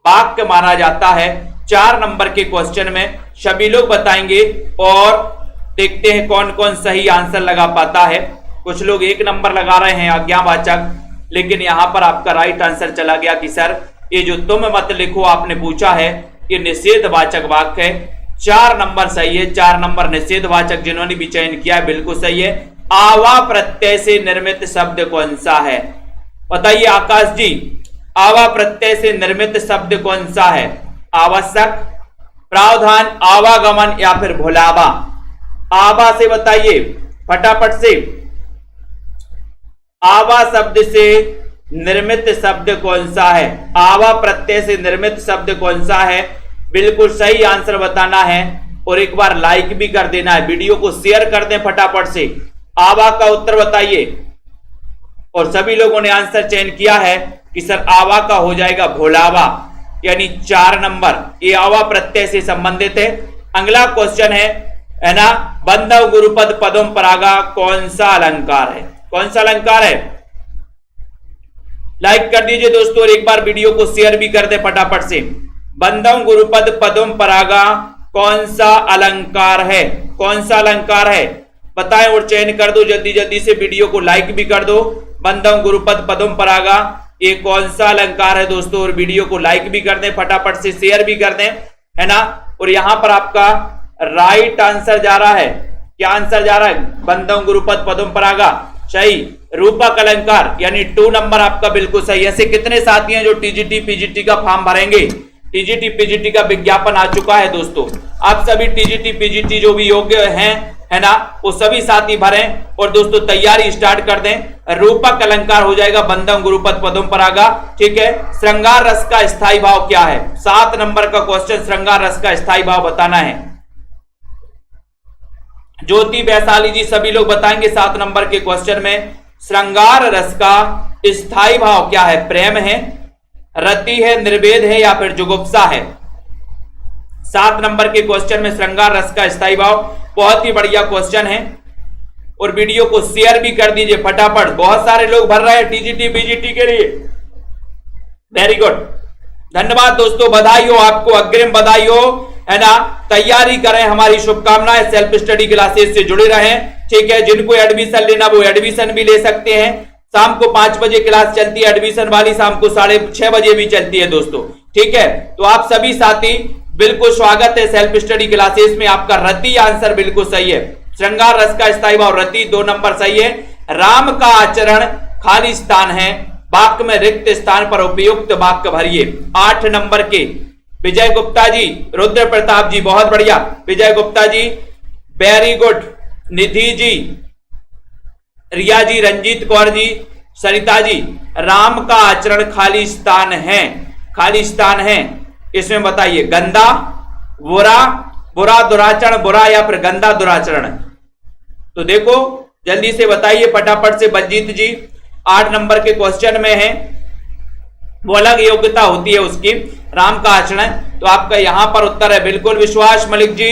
वाक्य माना जाता है? 4 नंबर के क्वेश्चन में सभी लोग बताएंगे और देखते हैं कौन कौन सही आंसर लगा पाता है। कुछ लोग 1 नंबर लगा रहे हैं आज्ञावाचक, लेकिन यहां पर आपका राइट आंसर चला गया कि सर ये जो तुम मत लिखो आपने पूछा है ये निषेधवाचक वाक्य है। 4 नंबर सही है, 4 नंबर निषेधवाचक जिन्होंने भी चयन किया है बिल्कुल सही है। आवा प्रत्यय से निर्मित शब्द कौन सा है? बताइए आकाश जी, आवा प्रत्यय से निर्मित शब्द कौन सा है? आवश्यक, प्रावधान, आवागमन या फिर भुलावा? आवा से बताइए फटाफट से। आवा शब्द से निर्मित शब्द कौन सा है? आवा प्रत्यय से निर्मित शब्द कौन सा है? बिल्कुल सही आंसर बताना है और एक बार लाइक भी कर देना है, वीडियो को शेयर कर दें फटाफट से। आवा का उत्तर बताइए। और सभी लोगों ने आंसर चयन किया है कि सर आवा का हो जाएगा भोलावा, यानी 4 नंबर ये आवा प्रत्यय से संबंधित है। अगला क्वेश्चन है ना, बंधव गुरुपद पदम परागा कौन सा अलंकार है? कौन सा अलंकार है? लाइक कर दीजिए दोस्तों और एक बार वीडियो को शेयर भी कर दे फटाफट से। बंधव गुरुपद पदम परागा कौन सा अलंकार है? कौन सा अलंकार है बताएं और चयन कर दो जल्दी जल्दी से, वीडियो को लाइक भी कर दो। बंधव गुरुपद पदम परागा ये कौन सा अलंकार है दोस्तों? और वीडियो को लाइक भी कर दें फटाफट से, शेयर भी कर दें, है ना। और यहां पर आपका राइट आंसर जा रहा है, क्या आंसर जा रहा है? बंधव गुरुपद पदम परागा सही। रूपक अलंकार यानी 2 नंबर आपका बिल्कुल सही। ऐसे कितने साथी हैं जो टीजीटी पीजीटी का फॉर्म भरेंगे? टीजीटी पीजीटी का विज्ञापन आ चुका है दोस्तों। आप सभी टीजीटी पीजीटी जो भी योग्य हैं, है ना, वो सभी साथी भरें और दोस्तों तैयारी स्टार्ट कर दें। रूपक अलंकार हो जाएगा बंधव गुरुपद पदम परागा, ठीक है। श्रृंगार रस का स्थायी भाव क्या है? 7 नंबर का क्वेश्चन, श्रृंगार रस का स्थायी भाव बताना है। ज्योति वैशाली जी सभी लोग बताएंगे 7 नंबर के क्वेश्चन में श्रृंगार रस का स्थायी भाव क्या है? प्रेम है, रति है, निर्वेद है या फिर जुगुप्सा है? 7 नंबर के क्वेश्चन में श्रृंगार रस का स्थायी भाव, बहुत ही बढ़िया क्वेश्चन है और वीडियो को शेयर भी कर दीजिए फटाफट। बहुत सारे लोग भर रहे हैं टीजीटी पीजीटी के लिए, वेरी गुड, धन्यवाद दोस्तों, बधाई हो आपको, अग्रिम बधाई हो। है ना, तैयारी करें। हमारी शुभकामनाएं। सेल्फ स्टडी क्लासेस से जुड़े रहें, ठीक है। जिनको एडमिशन लेना वो एडमिशन भी ले सकते हैं। शाम को 5 बजे क्लास चलती है एडमिशन वाली, शाम को 6:30 बजे भी चलती है दोस्तों, ठीक है। तो आप सभी साथी बिल्कुल स्वागत है सेल्फ स्टडी क्लासेस में। आपका रति आंसर बिल्कुल सही है। श्रृंगार रस का स्थायी भाव रति 2 नंबर सही है। राम का आचरण खाली स्थान है, वाक्य में रिक्त स्थान पर उपयुक्त वाक्य भरिए। 8 नंबर के विजय गुप्ता जी, रुद्र प्रताप जी, बहुत बढ़िया विजय गुप्ता जी, वेरी गुड। निधि जी, रिया जी, रंजीत कौर जी, सरिता जी, राम का आचरण खाली स्थान है, खाली स्थान है, इसमें बताइए गंदा, बुरा, बुरा दुराचरण, बुरा या फिर गंदा दुराचरण। तो देखो जल्दी से बताइए फटाफट से बलजीत जी। 8 नंबर के क्वेश्चन में है, वो अलग योग्यता होती है उसकी, राम का आचरण। तो आपका यहां पर उत्तर है बिल्कुल। विश्वास मलिक जी,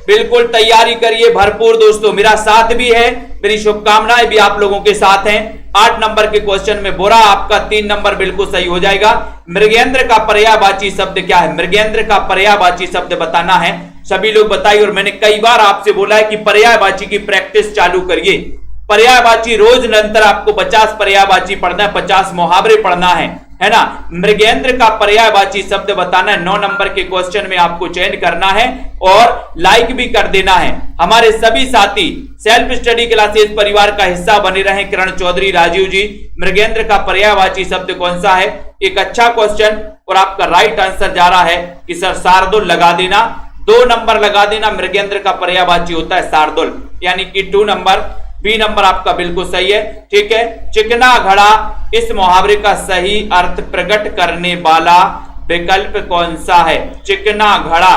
बिल्कुल तैयारी करिए भरपूर दोस्तों, मेरा साथ भी है, मेरी शुभकामनाएं भी आप लोगों के साथ हैं। 8 नंबर के क्वेश्चन में बुरा आपका 3 नंबर बिल्कुल सही हो जाएगा। मृगेंद्र का पर्यायवाची शब्द क्या है? मृगेंद्र का पर्यायवाची शब्द बताना है, सभी लोग बताइए। और मैंने कई बार आपसे बोला है कि पर्यायवाची की प्रैक्टिस चालू करिए। पर्यायवाची रोज निरंतर आपको 50 पर्यायवाची पढ़ना है, 50 मुहावरे पढ़ना है ना। मृगेंद्र का पर्यायवाची शब्द बताना है। 9 नंबर के क्वेश्चन में आपको चयन करना है और लाइक भी कर देना है। हमारे सभी साथी सेल्फ स्टडी क्लासेस परिवार का हिस्सा बने रहे। किरण चौधरी, राजीव जी, मृगेंद्र का पर्यायवाची शब्द कौन सा है? एक अच्छा क्वेश्चन और आपका राइट आंसर जा रहा है कि सर शार्दुल लगा देना, 2 नंबर लगा देना। मृगेंद्र का पर्यायवाची होता है शार्दुल, यानी कि 2 नंबर। बी नंबर आपका बिल्कुल सही है, ठीक है। चिकना घड़ा इस मुहावरे का सही अर्थ प्रकट करने वाला विकल्प कौन सा है? चिकना घड़ा,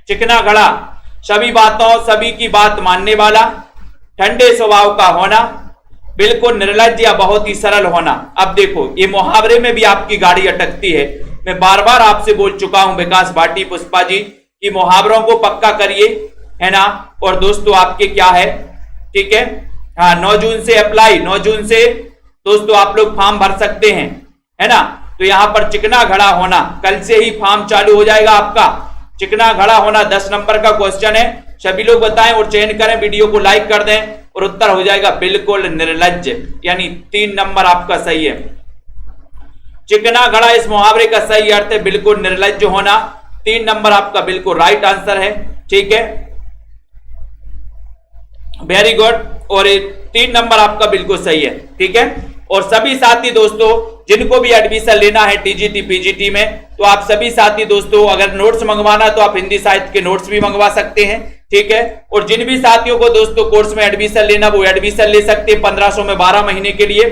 चिकना घड़ा सभी बातों, सभी की बात मानने वाला, ठंडे स्वभाव का होना, बिल्कुल निर्लज्ज या बहुत ही सरल होना। अब देखो ये मुहावरे में भी आपकी गाड़ी अटकती है। मैं बार बार आपसे बोल चुका हूं विकास भाटी, पुष्पा जी, कि मुहावरों को पक्का करिए, है ना। और दोस्तों आपके क्या है, ठीक है, हाँ 9 जून से अप्लाई, 9 जून से दोस्तों आप लोग फॉर्म भर सकते हैं, है ना। तो यहां पर चिकना घड़ा होना, कल से ही फॉर्म चालू हो जाएगा आपका। चिकना घड़ा होना 10 नंबर का क्वेश्चन है, सभी लोग बताएं और चयन करें, वीडियो को लाइक कर दें और उत्तर हो जाएगा बिल्कुल निर्लज्ज, यानी 3 नंबर आपका सही है। चिकना घड़ा इस मुहावरे का सही अर्थ है बिल्कुल निर्लज्ज होना, 3 नंबर आपका बिल्कुल राइट आंसर है, ठीक है, वेरी गुड। और 3 नंबर आपका बिल्कुल सही है, ठीक है। और सभी साथी दोस्तों जिनको भी एडमिशन लेना है टीजीटी पीजीटी में, तो आप सभी साथी दोस्तों अगर नोट्स मंगवाना तो आप हिंदी साहित्य के नोट्स भी मंगवा सकते हैं, ठीक है। और जिन भी साथियों को दोस्तों कोर्स में एडमिशन लेना वो एडमिशन ले सकते हैं। 1500 में 12 महीने के लिए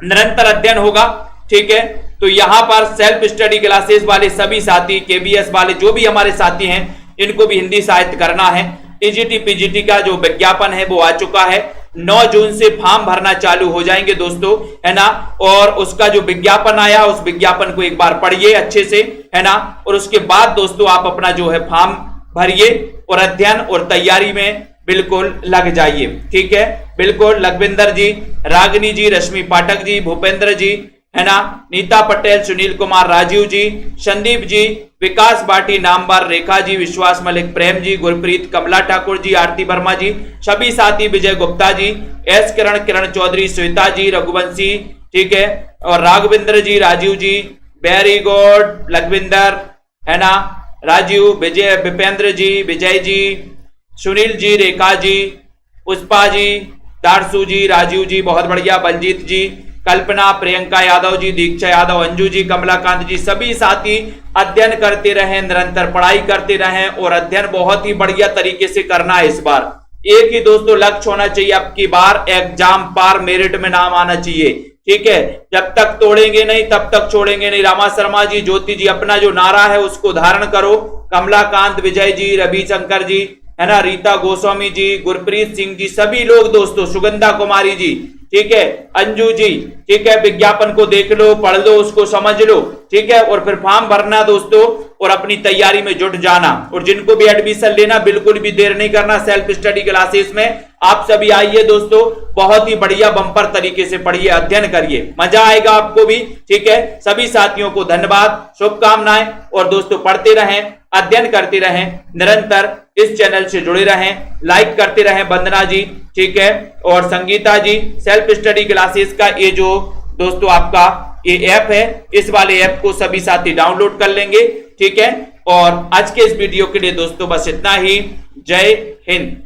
निरंतर अध्ययन होगा, ठीक है। तो यहां पर सेल्फ स्टडी क्लासेस वाले सभी साथी, केबीएस वाले जो भी हमारे साथी हैं, इनको भी हिंदी साहित्य करना है। टीजीटी पीजीटी का जो विज्ञापन है वो आ चुका है, 9 जून से फॉर्म भरना चालू हो जाएंगे दोस्तों, है ना। और उसका जो विज्ञापन आया उस विज्ञापन को एक बार पढ़िए अच्छे से, है ना। और उसके बाद दोस्तों आप अपना जो है फॉर्म भरिए और अध्ययन और तैयारी में बिल्कुल लग जाइए, ठीक है। बिल्कुल लखविंदर जी, रागिनी जी, रश्मि पाठक जी, भूपेंद्र जी, है ना, नीता पटेल, सुनील कुमार, राजीव जी, संदीप जी, विकास बाटी, नामवर, रेखा जी, विश्वास मलिक, प्रेम जी, गुरप्रीत, कमला ठाकुर जी, आरती वर्मा जी, सभी साथी, विजय गुप्ता जी, एस किरण, किरण चौधरी, श्वेता जी, रघुवंशी, ठीक है, और राघवेंद्र जी, राजीव जी, वेरी गुड लखविंदर, है ना, राजीव, विजय, विपेंद्र जी, विजय जी, सुनील जी, रेखा जी, पुष्पा जी, दारसू जी, राजीव जी, बहुत बढ़िया, बलजीत जी, कल्पना, प्रियंका यादव जी, दीक्षा यादव, अंजू जी, कमलाकांत जी, सभी साथी अध्ययन करते रहें, निरंतर पढ़ाई करते रहें और अध्ययन बहुत ही बढ़िया तरीके से करना है। इस बार एक ही दोस्तों लक्ष्य होना चाहिए, अब की बार एग्जाम पार, मेरिट में नाम आना चाहिए, ठीक है। जब तक तोड़ेंगे नहीं तब तक छोड़ेंगे नहीं। रामा शर्मा जी, ज्योति जी, अपना जो नारा है उसको धारण करो। कमलाकांत, विजय जी, रविशंकर जी, है ना, रीता गोस्वामी जी, गुरप्रीत सिंह जी, सभी लोग दोस्तों, सुगंधा कुमारी जी, ठीक है, अंजू जी, ठीक है, विज्ञापन को देख लो, पढ़ लो, उसको समझ लो, ठीक है। और फिर फॉर्म भरना दोस्तों और अपनी तैयारी में जुट जाना। और जिनको भी एडमिशन लेना बिल्कुल भी देर नहीं करना, सेल्फ स्टडी क्लासेस में आप सभी आइए दोस्तों, बहुत ही बढ़िया बम्पर तरीके से पढ़िए, अध्ययन करिए, मजा आएगा आपको भी, ठीक है। सभी साथियों को धन्यवाद, शुभकामनाएं और दोस्तों पढ़ते रहें अध्ययन करते रहें, निरंतर इस चैनल से जुड़े रहें, लाइक करते रहें वंदना जी, ठीक है। और संगीता जी, सेल्फ स्टडी क्लासेस का ये जो दोस्तों आपका ये ऐप है, इस वाले ऐप को सभी साथी डाउनलोड कर लेंगे, ठीक है। और आज के इस वीडियो के लिए दोस्तों बस इतना ही। जय हिंद।